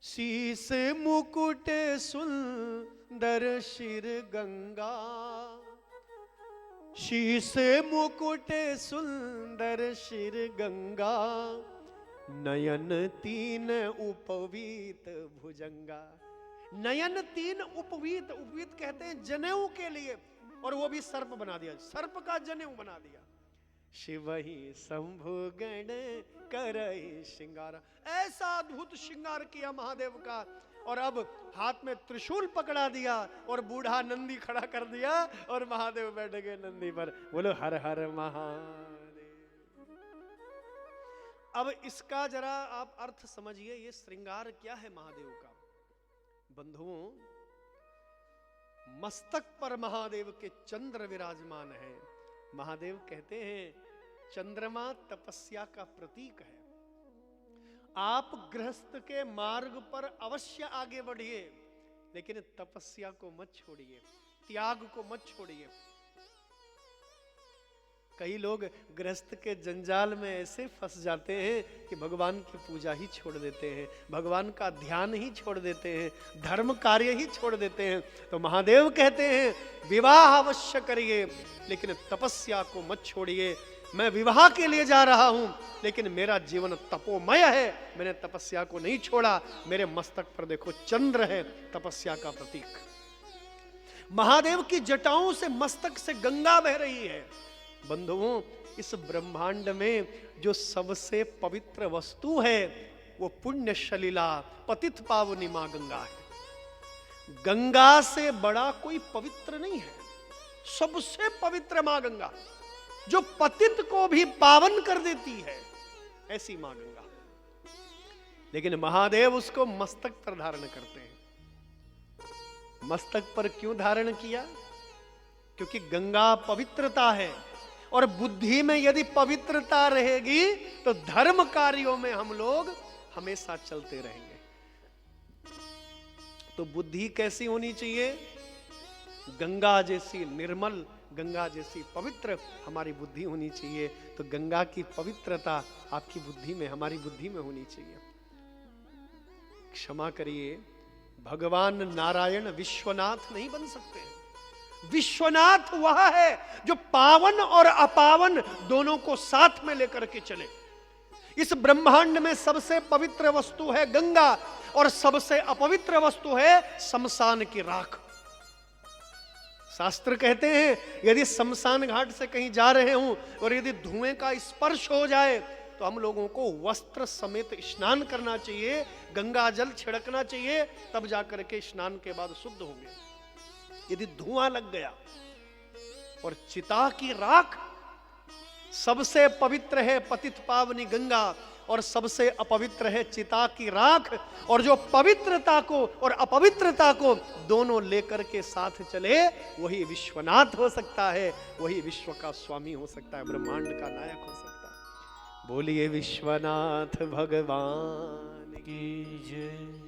शीस मुकुट सुंदर शिर गंगा, शीस मुकुट सुंदर शिर गंगा, नयन तीन उपवीत भुजंगा। नयन तीन उपवीत, उपवीत कहते हैं जनेऊ के लिए, और वो भी सर्प बना दिया, सर्प का जनेऊ बना दिया। शिवहि शंभु गण करई श्रृंगार, ऐसा अद्भुत श्रृंगार किया महादेव का। और अब हाथ में त्रिशूल पकड़ा दिया और बूढ़ा नंदी खड़ा कर दिया और महादेव बैठ गए नंदी पर। बोलो हर हर महादेव। अब इसका जरा आप अर्थ समझिए, ये श्रृंगार क्या है महादेव का। बंधुओं, मस्तक पर महादेव के चंद्र विराजमान है। महादेव कहते हैं चंद्रमा तपस्या का प्रतीक है। आप गृहस्थ के मार्ग पर अवश्य आगे बढ़िए, लेकिन तपस्या को मत छोड़िए, त्याग को मत छोड़िए। कई लोग गृहस्थ के जंजाल में ऐसे फंस जाते हैं कि भगवान की पूजा ही छोड़ देते हैं, भगवान का ध्यान ही छोड़ देते हैं, धर्म कार्य ही छोड़ देते हैं। तो महादेव कहते हैं विवाह अवश्य करिए, लेकिन तपस्या को मत छोड़िए। मैं विवाह के लिए जा रहा हूं, लेकिन मेरा जीवन तपोमय है, मैंने तपस्या को नहीं छोड़ा। मेरे मस्तक पर देखो चंद्र है, तपस्या का प्रतीक। महादेव की जटाओं से, मस्तक से गंगा बह रही है। बंधुओं, इस ब्रह्मांड में जो सबसे पवित्र वस्तु है वो पुण्य सलिला पतित पावनी मां गंगा है। गंगा से बड़ा कोई पवित्र नहीं है। सबसे पवित्र मां गंगा, जो पतित को भी पावन कर देती है, ऐसी मां गंगा। लेकिन महादेव उसको मस्तक पर धारण करते हैं। मस्तक पर क्यों धारण किया? क्योंकि गंगा पवित्रता है, और बुद्धि में यदि पवित्रता रहेगी तो धर्म कार्यों में हम लोग हमेशा चलते रहेंगे। तो बुद्धि कैसी होनी चाहिए? गंगा जैसी निर्मल, गंगा जैसी पवित्र हमारी बुद्धि होनी चाहिए। तो गंगा की पवित्रता आपकी बुद्धि में, हमारी बुद्धि में होनी चाहिए। क्षमा करिए, भगवान नारायण विश्वनाथ नहीं बन सकते। विश्वनाथ वह है जो पावन और अपावन दोनों को साथ में लेकर के चले। इस ब्रह्मांड में सबसे पवित्र वस्तु है गंगा, और सबसे अपवित्र वस्तु है शमशान की राख। शास्त्र कहते हैं यदि शमशान घाट से कहीं जा रहे हूं और यदि धुएं का स्पर्श हो जाए तो हम लोगों को वस्त्र समेत स्नान करना चाहिए, गंगा जल छिड़कना चाहिए, तब जाकर के स्नान के बाद शुद्ध होंगे। यदि धुआं लग गया, और चिता की राख सबसे पवित्र है पतित पावनी गंगा, और सबसे अपवित्र है चिता की राख। और जो पवित्रता को और अपवित्रता को दोनों लेकर के साथ चले, वही विश्वनाथ हो सकता है, वही विश्व का स्वामी हो सकता है, ब्रह्मांड का नायक हो सकता है। बोलिए विश्वनाथ भगवान की जय।